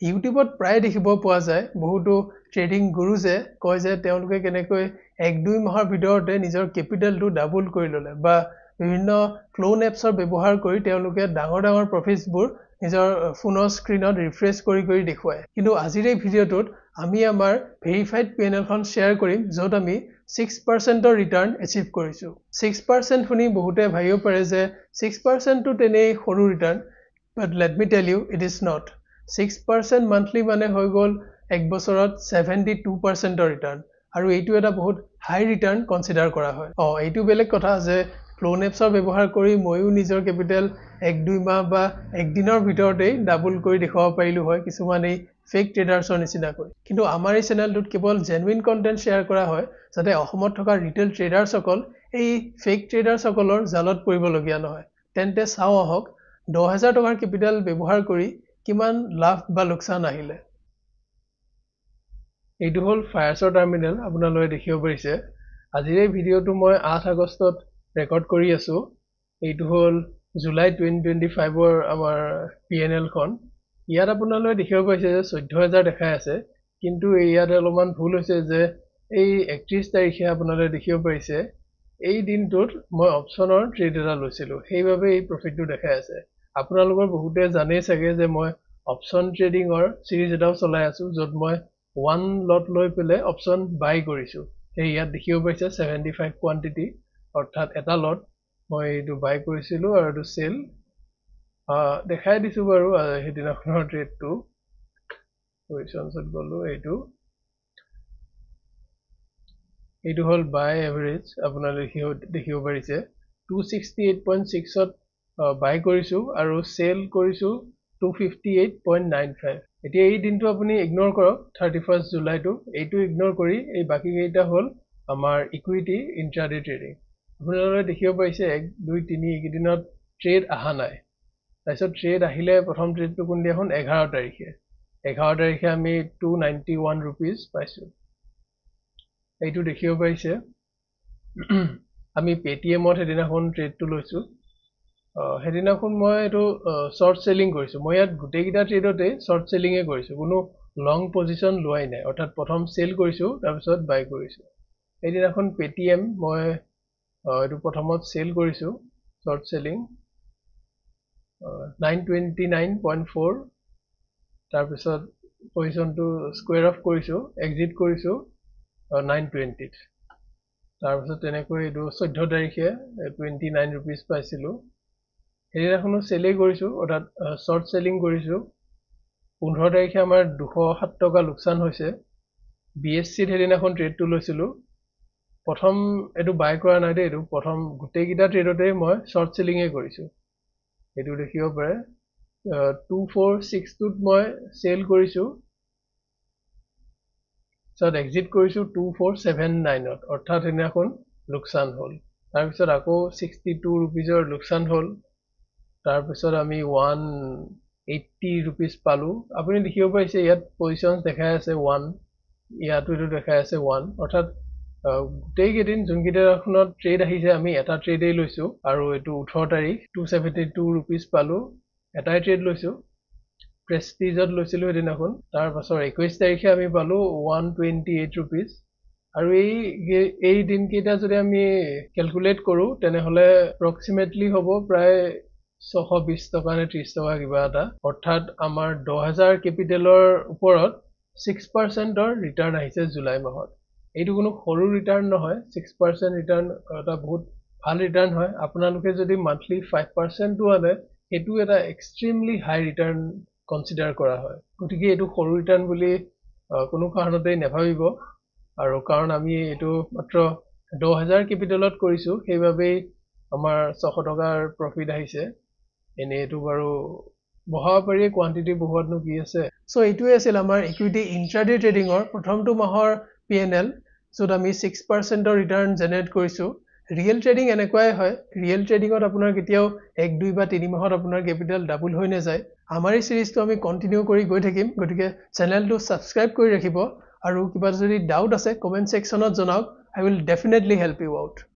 ইউটিউবত প্ৰায় দেখিব পোৱা যায় বহুতো ট্ৰেডিং গুৰুজে কয় যে তেওঁলোকে কেনেকৈ 1-2 মাহৰ ভিতৰতে নিজৰ কেপিটেলটো ডাবল কৰি ল'লে বা বিভিন্ন ক্লোন এপছৰ ব্যৱহাৰ কৰি তেওঁলোকে ডাঙৰ প্ৰফিটছবোৰ নিজৰ ফোনৰ স্ক্ৰিনত ৰিফ্ৰেছ কৰি দেখুৱায় কিন্তু আজিৰ এই ভিডিঅ'টোত আমি আমাৰ ভেৰিফাইড পিএনএলখন শ্বেয়াৰ কৰিম য'ত আমি 6% ৰিটাৰ্ণ এচিভ কৰিছো 6% শুনি বহুতে ভাবিব পাৰে যে 6% টো তেনেই সৰু return but let me tell you it is not 6% monthly মানে হৈ গল এক বছৰত 72% ৰিটাৰ্ণ আৰু এইটো এটা বহুত হাই ৰিটাৰ্ণ কনসিডাৰ কৰা হয় এইটো বেলেগ কথা যে ক্লোন এপছৰ ব্যৱহাৰ কৰি ময়ো নিজৰ কেপিটেল 1-2 মাহ বা এক দিনৰ ভিতৰতে ডাবল কৰি দেখুৱাব পাৰিলো হয় কিছুমান এই ফেক ট্ৰেডাৰ্ছৰ নিচিনাকৈ কিন্তু আমাৰ এই চেনেলটোত কেৱল জেনুইন কন্টেন্ট শ্বেয়াৰ কৰা হয় যাতে অসমত থকা ৰিটেল ট্ৰেডাৰ্ছসকল এই ফেক ট্ৰেডাৰ্ছসকলৰ জালত পৰিবলগীয়া নহয় তেন্তে চাও আহক 10,000 টকাৰ কেপিটেল ব্যৱহাৰ কৰি কিমান লাভ বা লোকসান আহিলে এইটো হল ফায়াৰছৰ টাৰ্মিনেল আপোনালোকে দেখিব পাৰিছে আজিৰ এই ভিডিঅটো মই 8 আগষ্টত ৰেকৰ্ড কৰি আছো এইটো হল জুলাই 2025 ৰ আমাৰ পিএনএল খন ইয়াত আপোনালোকে দেখিব পাৰিছে যে 14000 দেখাই আছে কিন্তু ইয়াত অলপমান ভুল হৈছে যে এই 31 তাৰিখে আপোনালোকে দেখিব পাৰিছে এই দিনটোত মই অপচনৰ ট্ৰেড এটা লৈছিলো সেইবাবে এই প্ৰফিটটো দেখাই আছে আপোনালোকৰ বহুতে জানে চাগে যে মই অপচন ট্ৰেডিংৰ সিৰিজ এটাও চলাই আছো য'ত মই 1 লট লৈ পেলে অপচন বাই কৰিছো এই ইয়াত দেখিব পাইছে 75 কোয়ান্টিটি অৰ্থাৎ এটা লট মই এইটো বাই কৰিছিলো আৰু এইটো সেল দেখাই দিছো বাৰু হেদিনাখনৰ ট্ৰেডটো পজিশনছত গলো এইটো হল বাই এভাৰেজ আপোনালোকে দেখিব পাৰিছে 268.6 ত বাই কৰিছো আৰু সেল কৰিছো 258.95 এতিয়া এই দিনটো আপুনি ইগনোৰ কৰক 31 জুলাইটো এইটো ইগনোৰ কৰি এই বাকি কেইটা হল আমাৰ ইকুইটি ইন্ট্ৰাডে ট্ৰেডিং আপোনালোকে দেখিব পাৰিছে 1 2 3 এই দিনত ট্ৰেড আহা নাই তাৰপিছত ট্ৰেড আহিলে প্ৰথম ট্ৰেডটো কোনদিনাখন 11 তাৰিখে আমি 291 rupees পাইছো এইটো দেখিব পাৰিছে আমি পেটিএমত হেদিনাখন ট্ৰেডটো লৈছো হেদিনাখন মই এটো শৰ্ট সেলিং কৰিছো মই ইয়াত গুটেকিটা ট্ৰেডতে শৰ্ট সেলিংয়ে কৰিছো কোনো লং পজিশন লোৱাই নাই অৰ্থাৎ প্ৰথম সেল কৰিছো তাৰ পিছত বাই কৰিছো হেদিনাখন পেটিএম মই এটো প্ৰথমত সেল কৰিছো শৰ্ট সেলিং 929.4 তাৰ পিছত পজিশনটো স্কয়াৰ অফ কৰিছো এক্সিট কৰিছো 920 তাৰ পিছত তেনেকৈ এটো 14 তাৰিখে 29 rupees পাইছিলো হেদিনাখনো সেলে কৰিছো অৰ্থাৎ শৰ্ট সেলিং কৰিছো 15 তাৰিখে আমাৰ 207 টকা লোকসান হৈছে বিএসসি হেদিনাখন ট্ৰেডটো লৈছিলো প্ৰথম এটো বাই কৰা নাই দে এটো প্ৰথম গুটেকিটা ট্ৰেডতে মই শৰ্ট সেলিংয়ে কৰিছো এটো দেখিব পাৰে 2462 ত মই সেল কৰিছো সত এক্সিট কৰিছো 2479 ত অৰ্থাৎ হেদিনাখন লোকসান হল তাৰ পিছত আকৌ 62 rupeesৰ লোকসান হল তাৰ পিছত আমি 180 rupees পালো আপুনি দেখিব পাৰিছে ইয়াত পজিশনছ দেখাই আছে 1 ইয়াতো এটো দেখাই আছে 1 অৰ্থাৎ গুটেই কেদিন যোনকিটাখনত ট্ৰেড আহিছে আমি এটা ট্ৰেডেই লৈছো আৰু এটো 18 তাৰিখ 272 rupees পালো এটাই ট্ৰেড লৈছো প্ৰেষ্টিজত লৈছিলো হেদিনাখন তাৰ পাছত 21 তাৰিখে আমি পালো 128 rupees আৰু এই দিন কেইটা যদি আমি ক্যালকুলেট কৰো তেনেহলে এপ্ৰক্সিমেটলি হ'ব প্ৰায় 620 টকা নে 30 টকা কিবা এটা অৰ্থাৎ আমাৰ 10000 কেপিটেলৰ ওপৰত 6% ৰ ৰিটাৰ্ণ আহিছে জুলাই মাহত এইটো কোনো সৰু ৰিটাৰ্ণ নহয় 6% ৰিটাৰ্ণ এটা বহুত ভাল ৰিটাৰ্ণ হয় আপোনালোকে যদি মান্থলি 5% টো আনে এটো এটা এক্সট্ৰিমলি হাই ৰিটাৰ্ণ কনসিডাৰ কৰা হয় গতিকে এটো সৰু ৰিটাৰ্ণ বুলি কোনো কাৰণতে নেভাবিব আৰু কাৰণ আমি এটো মাত্ৰ 10000 কেপিটেলত কৰিছো সেইবাবে আমাৰ 600 টকাৰ প্ৰফিট আহিছে এনে এটো বাৰু বহাব পাৰি কোয়ান্টিটি বহুতনো কি আছে সো এইটোৱে আছিল আমাৰ ইকুইটি ইন্ট্ৰাডে ট্ৰেডিংৰ প্ৰথমটো মাহৰ পিএনএল য'ত আমি 6% ৰ ৰিটাৰ্ণ জেনাৰেট কৰিছো ৰিয়েল ট্ৰেডিং এনেকুৱাই হয় ৰিয়েল ট্ৰেডিংত আপোনাৰ কেতিয়াও 1 2 বা 3 মাহত আপোনাৰ কেপিটেল ডাবল হৈ নাযায় আমাৰ এই সিৰিজটো আমি কন্টিনিউ কৰি গৈ থাকিম গতিকে চেনেলটো সাবস্ক্ৰাইব কৰি ৰাখিব আৰু কিবা যদি ডাউট আছে কমেন্ট সেকশনত জনাওক I will definitely help you out